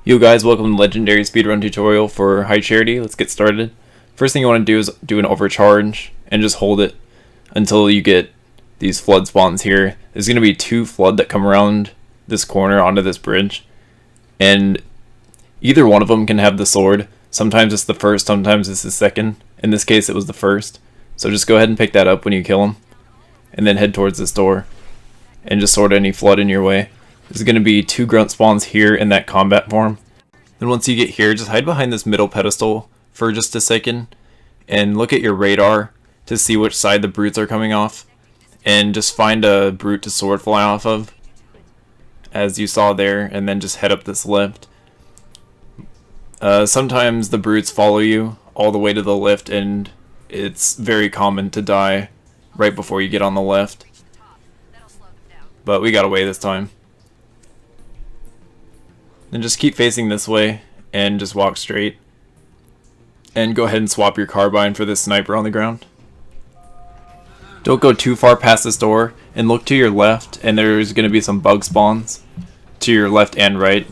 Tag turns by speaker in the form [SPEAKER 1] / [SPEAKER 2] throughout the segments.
[SPEAKER 1] Yo guys, welcome to Legendary Speedrun tutorial for High Charity. Let's get started. First thing you want to do is do an overcharge and just hold it until you get these flood spawns here. There's going to be 2 flood that come around this corner onto this bridge, and either one of them can have the sword. Sometimes it's the first, sometimes it's the second. In this case it was the first. So just go ahead and pick that up when you kill him, and then head towards this door and just sort any flood in your way. There's going to be 2 grunt spawns here in that combat form. Then once you get here, just hide behind this middle pedestal for just a second and look at your radar to see which side the brutes are coming off, and just find a brute to sword fly off of, as you saw there, and then just head up this lift. Sometimes the brutes follow you all the way to the lift, and it's very common to die right before you get on the lift, but we got away this time. Then just keep facing this way and just walk straight. And go ahead and swap your carbine for this sniper on the ground. Don't go too far past this door, and look to your left, and there's going to be some bug spawns to your left and right.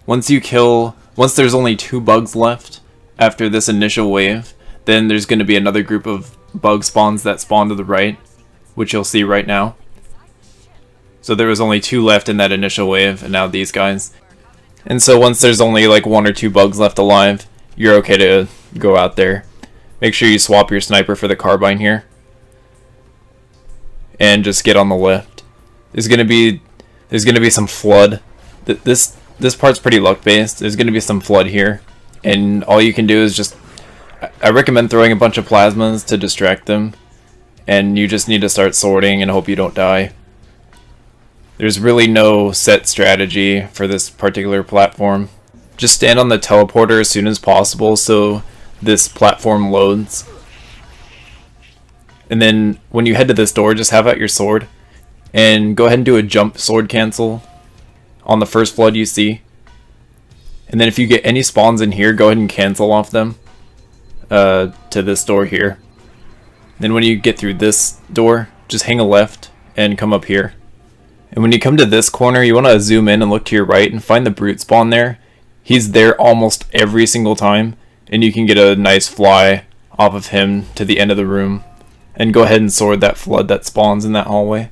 [SPEAKER 1] Once there's only 2 bugs left after this initial wave, then there's going to be another group of bug spawns that spawn to the right, which you'll see right now. So there was only 2 left in that initial wave, and now these guys. And so once there's only like 1 or 2 bugs left alive, you're okay to go out there. Make sure you swap your sniper for the carbine here, and just get on the lift. There's gonna be some flood. This part's pretty luck based. There's gonna be some flood here, and all you can do is just, I recommend throwing a bunch of plasmas to distract them, and you just need to start sorting and hope you don't die. There's really no set strategy for this particular platform. Just stand on the teleporter as soon as possible so this platform loads. And then when you head to this door, just have out your sword and go ahead and do a jump sword cancel on the first flood you see. And then if you get any spawns in here, go ahead and cancel off them to this door here. Then when you get through this door, just hang a left and come up here. And when you come to this corner, you want to zoom in and look to your right and find the brute spawn there. He's there almost every single time, and you can get a nice fly off of him to the end of the room. And go ahead and sword that flood that spawns in that hallway.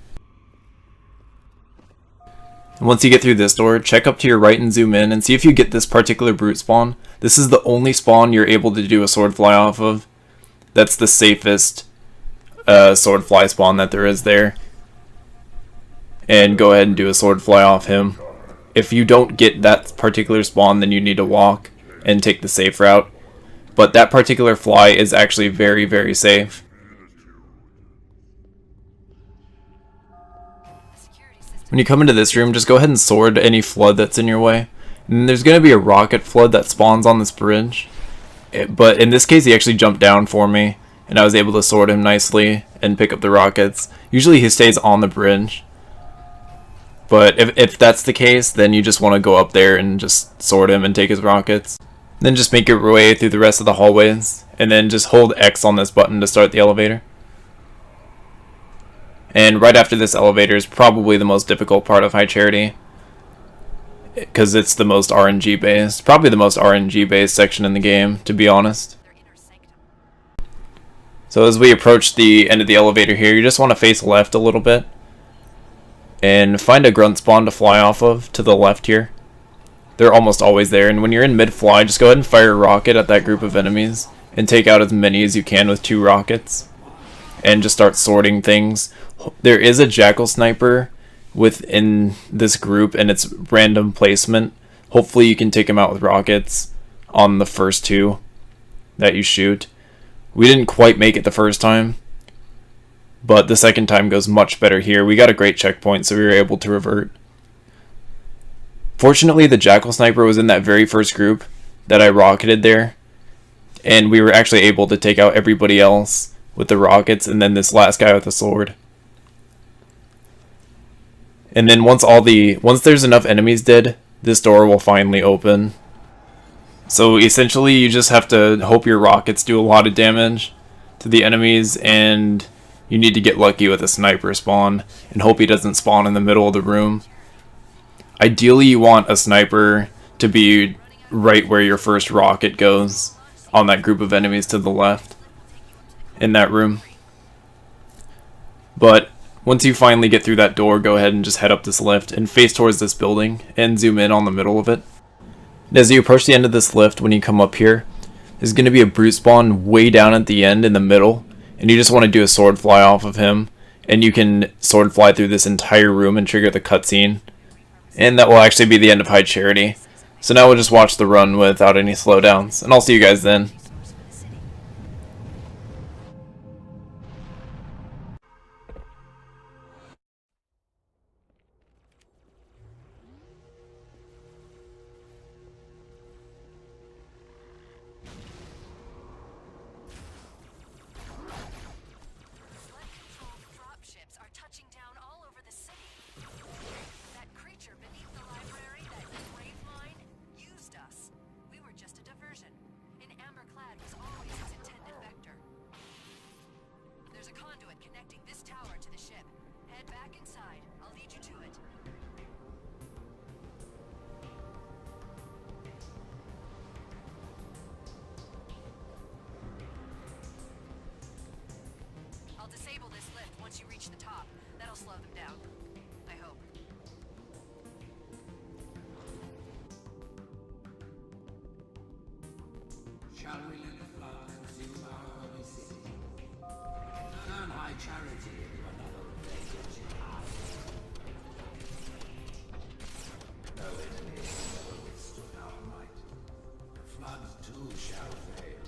[SPEAKER 1] And once you get through this door, check up to your right and zoom in and see if you get this particular brute spawn. This is the only spawn you're able to do a sword fly off of. That's the safest sword fly spawn that there is there. And go ahead and do a sword fly off him. If you don't get that particular spawn, then you need to walk and take the safe route. But that particular fly is actually very, very safe. When you come into this room, just go ahead and sword any flood that's in your way. And there's going to be a rocket flood that spawns on this bridge. But in this case, he actually jumped down for me, and I was able to sword him nicely and pick up the rockets. Usually he stays on the bridge. But if that's the case, then you just want to go up there and just sword him and take his rockets. Then just make your way through the rest of the hallways, and then just hold X on this button to start the elevator. And right after this elevator is probably the most difficult part of High Charity, because it's the most RNG based. Probably the most RNG based section in the game, to be honest. So as we approach the end of the elevator here, you just want to face left a little bit and find a grunt spawn to fly off of to the left here. They're almost always there, and when you're in mid-fly, just go ahead and fire a rocket at that group of enemies and take out as many as you can with 2 rockets and just start sorting things. There is a jackal sniper within this group, and it's random placement. Hopefully you can take him out with rockets on the first 2 that you shoot. We didn't quite make it the first time, but the second time goes much better here. We got a great checkpoint, so we were able to revert. Fortunately, the jackal sniper was in that very first group that I rocketed there, and we were actually able to take out everybody else with the rockets, and then this last guy with the sword. And then once there's enough enemies dead, this door will finally open. So essentially, you just have to hope your rockets do a lot of damage to the enemies, and you need to get lucky with a sniper spawn and hope he doesn't spawn in the middle of the room. Ideally, you want a sniper to be right where your first rocket goes on that group of enemies to the left in that room. But once you finally get through that door, go ahead and just head up this lift and face towards this building and zoom in on the middle of it. And as you approach the end of this lift, when you come up here, there's going to be a brute spawn way down at the end in the middle, and you just want to do a sword fly off of him, and you can sword fly through this entire room and trigger the cutscene. And that will actually be the end of High Charity. So now we'll just watch the run without any slowdowns, and I'll see you guys then.
[SPEAKER 2] I'll disable this lift once you reach the top. That'll slow them down. I hope.
[SPEAKER 3] Shall we let the flood consume our holy city? Turn High Charity into another vacant jihad. No enemy has ever withstood our might. The flood too shall fail.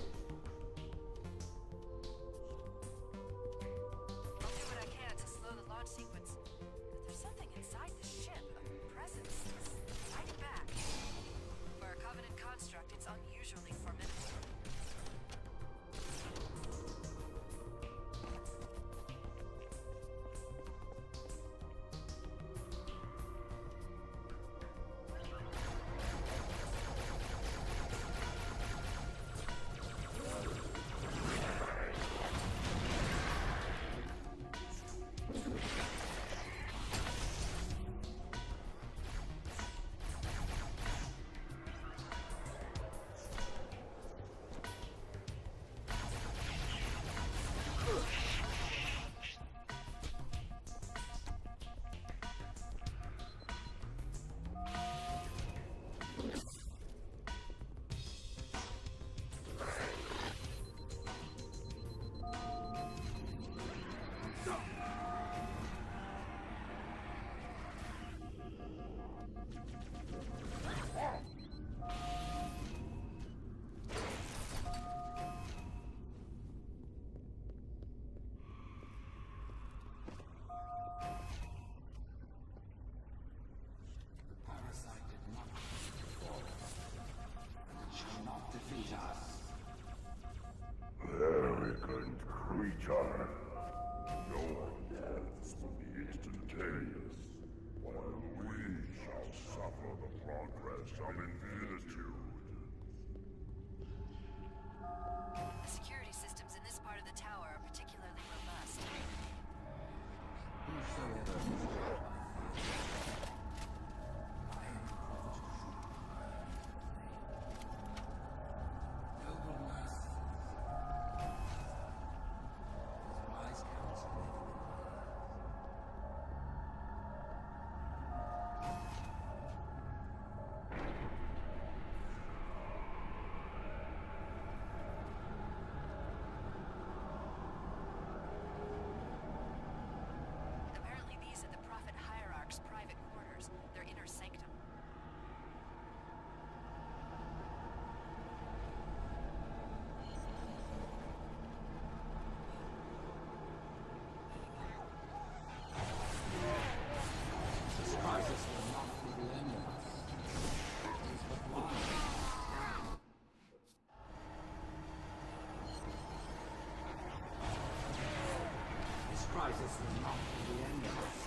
[SPEAKER 4] Arrogant creature. Your deaths will be instantaneous, while we shall suffer the progress of infinitude.
[SPEAKER 2] The security systems in this part of the tower are particularly robust.
[SPEAKER 3] Crisis will not be the end of us.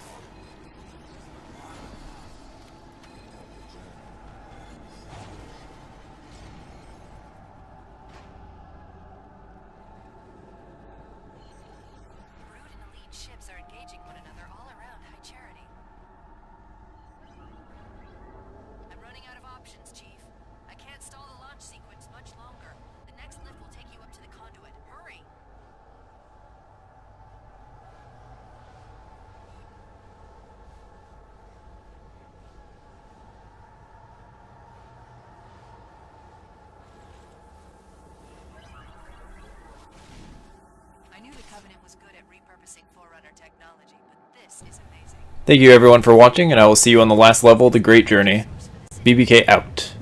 [SPEAKER 2] Brood and elite ships are engaging one another all around High Charity. Covenant was good at repurposing Forerunner technology, but this is amazing.
[SPEAKER 1] Thank you everyone for watching, and I will see you on the last level, The Great Journey. BBK out.